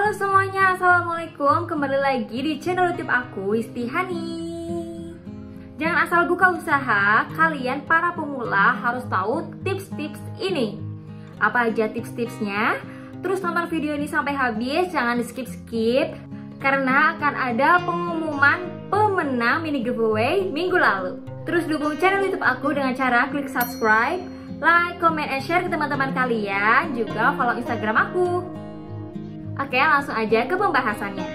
Halo semuanya, assalamualaikum. Kembali lagi di channel YouTube aku, Istihani. Jangan asal buka usaha, kalian para pemula harus tahu tips-tips ini. Apa aja tips-tipsnya? Terus tonton video ini sampai habis, jangan di skip-skip, karena akan ada pengumuman pemenang mini giveaway minggu lalu. Terus dukung channel YouTube aku dengan cara klik subscribe, like, comment, and share ke teman-teman kalian. Juga follow Instagram aku. Oke, langsung aja ke pembahasannya.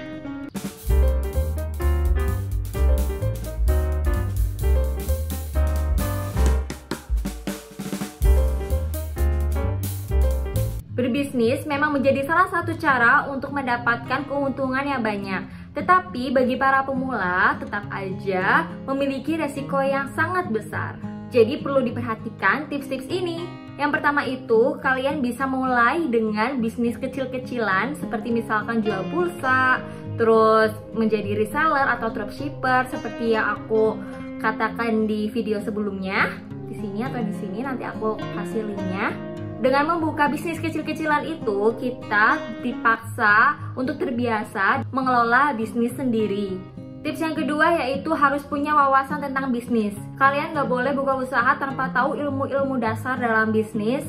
Berbisnis memang menjadi salah satu cara untuk mendapatkan keuntungan yang banyak. Tetapi bagi para pemula tetap aja memiliki resiko yang sangat besar. Jadi perlu diperhatikan tips-tips ini. Yang pertama itu, kalian bisa mulai dengan bisnis kecil-kecilan seperti misalkan jual pulsa, terus menjadi reseller atau dropshipper seperti yang aku katakan di video sebelumnya. Di sini atau di sini nanti aku kasih linknya. Dengan membuka bisnis kecil-kecilan itu, kita dipaksa untuk terbiasa mengelola bisnis sendiri. Tips yang kedua yaitu harus punya wawasan tentang bisnis. Kalian nggak boleh buka usaha tanpa tahu ilmu-ilmu dasar dalam bisnis.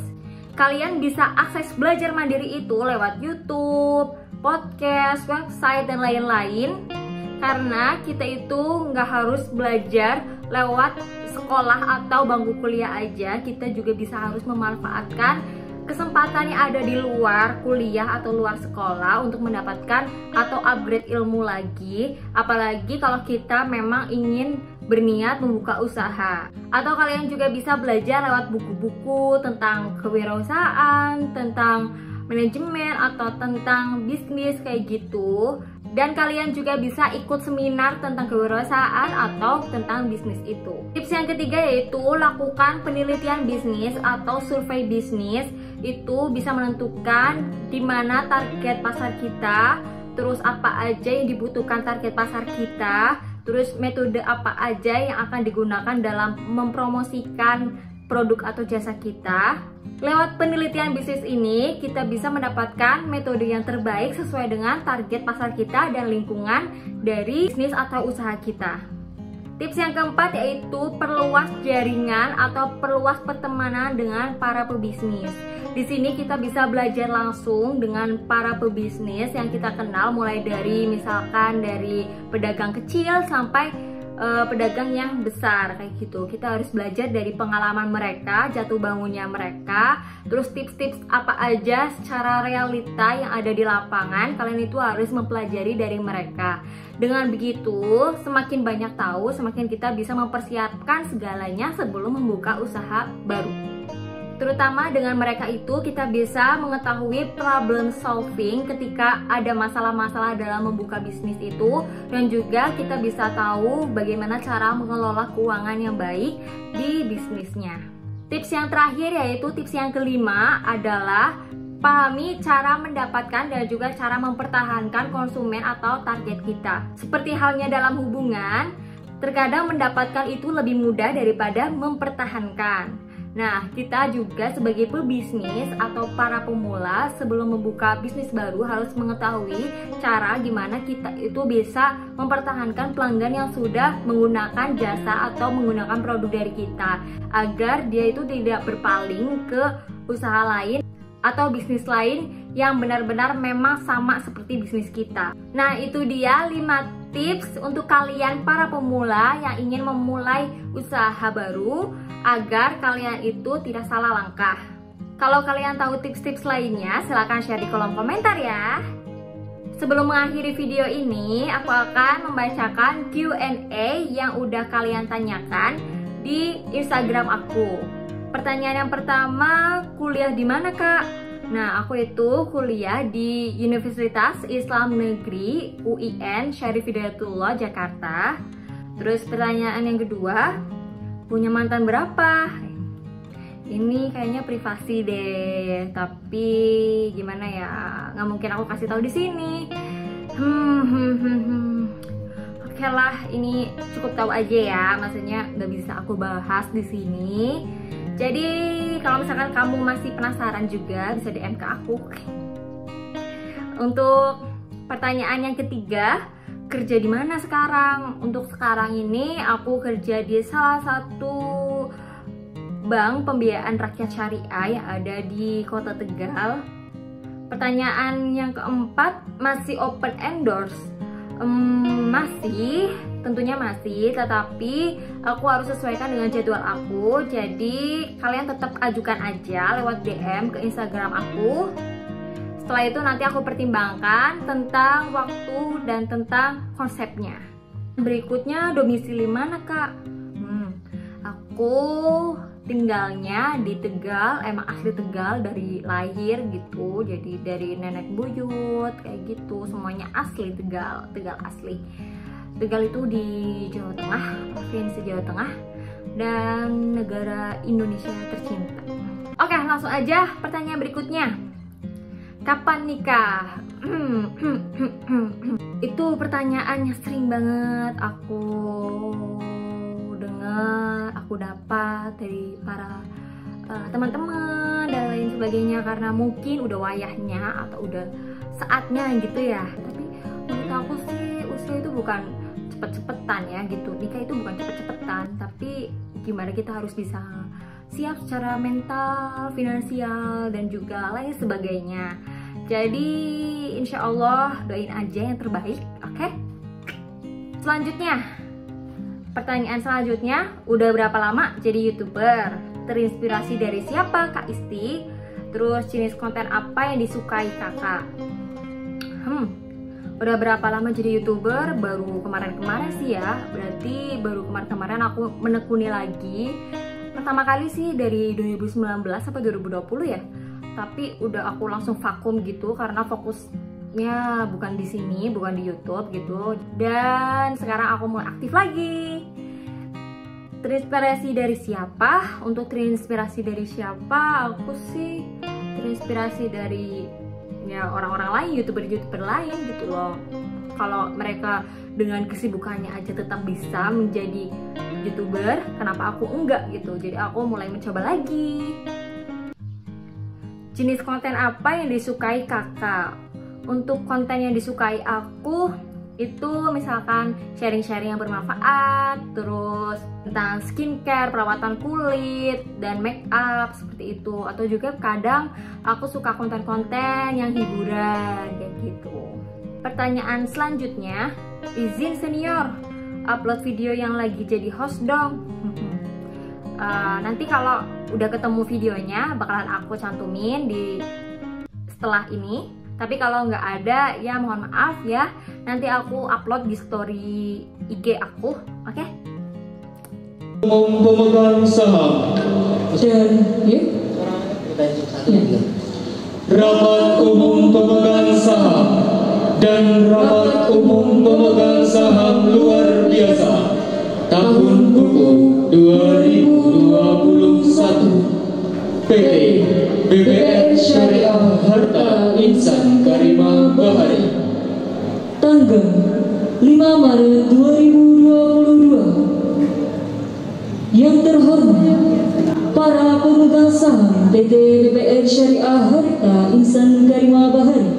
Kalian bisa akses belajar mandiri itu lewat YouTube, podcast, website, dan lain-lain. Karena kita itu nggak harus belajar lewat sekolah atau bangku kuliah aja, kita juga bisa harus memanfaatkan kesempatan yang ada di luar kuliah atau luar sekolah untuk mendapatkan atau upgrade ilmu lagi. Apalagi kalau kita memang ingin berniat membuka usaha. Atau kalian juga bisa belajar lewat buku-buku tentang kewirausahaan, tentang manajemen atau tentang bisnis kayak gitu. Dan kalian juga bisa ikut seminar tentang kewirausahaan atau tentang bisnis itu. Tips yang ketiga yaitu lakukan penelitian bisnis atau survei bisnis. Itu bisa menentukan di mana target pasar kita, terus apa aja yang dibutuhkan target pasar kita, terus metode apa aja yang akan digunakan dalam mempromosikan produk atau jasa kita. Lewat penelitian bisnis ini, kita bisa mendapatkan metode yang terbaik sesuai dengan target pasar kita dan lingkungan dari bisnis atau usaha kita. Tips yang keempat yaitu perluas jaringan atau perluas pertemanan dengan para pebisnis. Di sini kita bisa belajar langsung dengan para pebisnis yang kita kenal, mulai dari misalkan dari pedagang kecil sampai pedagang yang besar kayak gitu. Kita harus belajar dari pengalaman mereka, jatuh bangunnya mereka, terus tips-tips apa aja secara realita yang ada di lapangan. Kalian itu harus mempelajari dari mereka. Dengan begitu, semakin banyak tahu, semakin kita bisa mempersiapkan segalanya sebelum membuka usaha baru. Terutama dengan mereka itu kita bisa mengetahui problem solving ketika ada masalah-masalah dalam membuka bisnis itu, dan juga kita bisa tahu bagaimana cara mengelola keuangan yang baik di bisnisnya. Tips yang terakhir yaitu tips yang kelima adalah pahami cara mendapatkan dan juga cara mempertahankan konsumen atau target kita. Seperti halnya dalam hubungan, terkadang mendapatkan itu lebih mudah daripada mempertahankan. Nah, kita juga sebagai pebisnis atau para pemula sebelum membuka bisnis baru harus mengetahui cara gimana kita itu bisa mempertahankan pelanggan yang sudah menggunakan jasa atau menggunakan produk dari kita, agar dia itu tidak berpaling ke usaha lain atau bisnis lain yang benar-benar memang sama seperti bisnis kita. Nah, itu dia 5 tips untuk kalian para pemula yang ingin memulai usaha baru agar kalian itu tidak salah langkah. Kalau kalian tahu tips-tips lainnya, silahkan share di kolom komentar ya. Sebelum mengakhiri video ini, aku akan membacakan Q&A yang udah kalian tanyakan di Instagram aku. Pertanyaan yang pertama, kuliah di mana kak? Nah, aku itu kuliah di Universitas Islam Negeri UIN Syarif Hidayatullah Jakarta. Terus pertanyaan yang kedua, punya mantan berapa? Ini kayaknya privasi deh, tapi gimana ya? Nggak mungkin aku kasih tahu di sini. Oke lah, ini cukup tahu aja ya. Maksudnya nggak bisa aku bahas di sini. Jadi kalau misalkan kamu masih penasaran juga bisa DM ke aku. Untuk Pertanyaan yang ketiga, kerja di mana sekarang? Untuk sekarang ini aku kerja di salah satu bank pembiayaan rakyat syariah yang ada di Kota Tegal. Pertanyaan yang keempat, masih open endorse? Masih, tentunya masih, tetapi aku harus sesuaikan dengan jadwal aku. Jadi kalian tetap ajukan aja lewat DM ke Instagram aku. Setelah itu nanti aku pertimbangkan tentang waktu dan tentang konsepnya. Berikutnya, domisili mana kak? Aku tinggalnya di Tegal, emang asli Tegal dari lahir gitu. Jadi dari nenek buyut kayak gitu, semuanya asli Tegal, Tegal asli. Tegal itu di Jawa Tengah, provinsi Jawa Tengah, dan negara Indonesia tercinta. Oke, langsung aja pertanyaan berikutnya. Kapan nikah? Itu pertanyaannya sering banget aku dengar, aku dapat dari para teman-teman dan lain sebagainya, karena mungkin udah wayahnya atau udah saatnya gitu ya. Tapi menurut aku sih usia itu bukan cepet-cepetan ya gitu. Nikah itu bukan cepet-cepetan, tapi gimana kita harus bisa siap secara mental, finansial, dan juga lain sebagainya. Jadi insya Allah doain aja yang terbaik, oke? Selanjutnya, pertanyaan selanjutnya, udah berapa lama jadi YouTuber? Terinspirasi dari siapa Kak Isti? Terus jenis konten apa yang disukai kakak? Udah berapa lama jadi YouTuber? Baru kemarin-kemarin sih ya. Berarti baru kemarin-kemarin aku menekuni lagi. Pertama kali sih dari 2019 sampai 2020 ya. Tapi udah aku langsung vakum gitu karena fokusnya bukan di sini, bukan di YouTube gitu. Dan sekarang aku mulai aktif lagi. Terinspirasi dari siapa? Untuk terinspirasi dari siapa? Aku sih terinspirasi dari ya orang-orang lain, YouTuber-YouTuber lain gitu loh. Kalau mereka dengan kesibukannya aja tetap bisa menjadi YouTuber, kenapa aku enggak gitu. Jadi aku mulai mencoba lagi. Jenis konten apa yang disukai kakak? Untuk konten yang disukai aku itu misalkan sharing-sharing yang bermanfaat, terus tentang skincare, perawatan kulit, dan make up seperti itu. Atau juga kadang aku suka konten-konten yang hiburan kayak gitu. Pertanyaan selanjutnya, izin senior, upload video yang lagi jadi host dong. Nanti kalau udah ketemu videonya bakalan aku cantumin di setelah ini. Tapi kalau nggak ada ya mohon maaf ya. Nanti aku upload di story IG aku, oke? Pemegang saham dan rapat umum pemegang saham dan rapat umum pemegang saham luar biasa tahun buku 2021 PT BBR Syariah Harta Insan Karimah Bahari, tanggal 5 Maret 2022. Yang terhormat para pemegang saham PT BBR Syariah Harta Insan Karimah Bahari.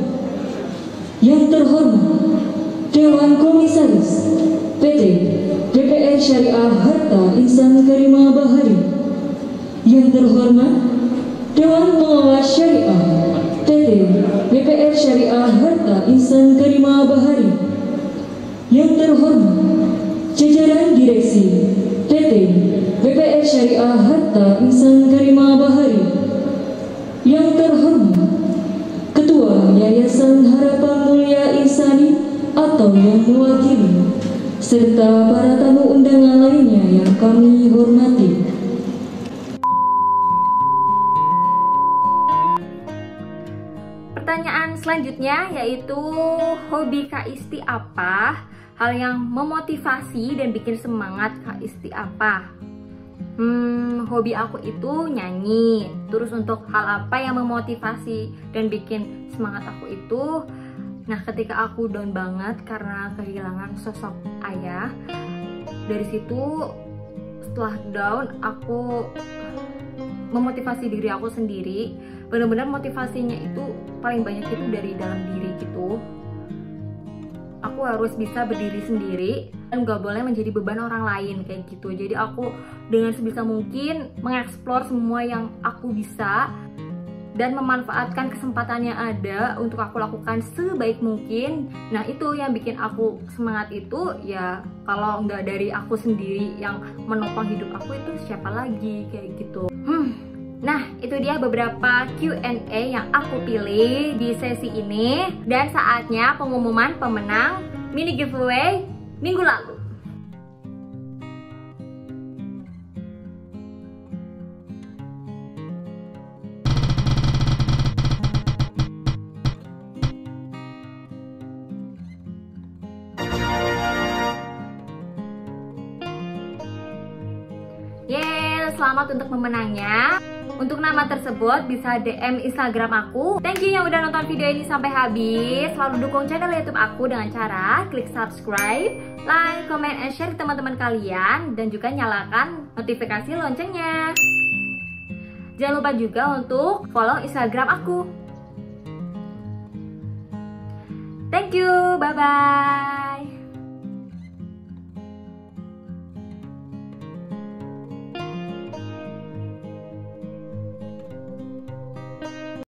Yang terhormat Dewan Komisaris PT BBR Syariah Harta Insan Karimah Bahari. Yang terhormat Dewan Pengawas Syariah PT BBR Syariah Harta Insan Karimah Bahari. Yang terhormat jajaran direksi PT BBR Syariah Harta Insan Karimah Bahari. Yang terhormat Ketua Yayasan Harapan Mulia Insani atau yang mewakili, serta para tamu undangan lainnya yang kami hormati. Pertanyaan selanjutnya yaitu, hobi Kak Isti apa? Hal yang memotivasi dan bikin semangat Kak Isti apa? Hobi aku itu nyanyi. Terus untuk hal apa yang memotivasi dan bikin semangat aku itu, nah ketika aku down banget karena kehilangan sosok ayah, dari situ setelah down aku memotivasi diri aku sendiri. Benar-benar motivasinya itu paling banyak itu dari dalam diri gitu. aku harus bisa berdiri sendiri dan gak boleh menjadi beban orang lain kayak gitu. Jadi aku dengan sebisa mungkin mengeksplor semua yang aku bisa dan memanfaatkan kesempatan yang ada untuk aku lakukan sebaik mungkin. Nah itu yang bikin aku semangat itu ya, kalau nggak dari aku sendiri yang menopang hidup aku itu siapa lagi kayak gitu. Nah itu dia beberapa Q&A yang aku pilih di sesi ini. Dan saatnya pengumuman pemenang mini giveaway minggu lalu. Selamat untuk pemenangnya. Untuk nama tersebut bisa DM Instagram aku. Thank you yang udah nonton video ini sampai habis. Selalu dukung channel YouTube aku dengan cara klik subscribe, like, comment, and share ke teman-teman kalian, dan juga nyalakan notifikasi loncengnya. Jangan lupa juga untuk follow Instagram aku. Thank you, bye-bye.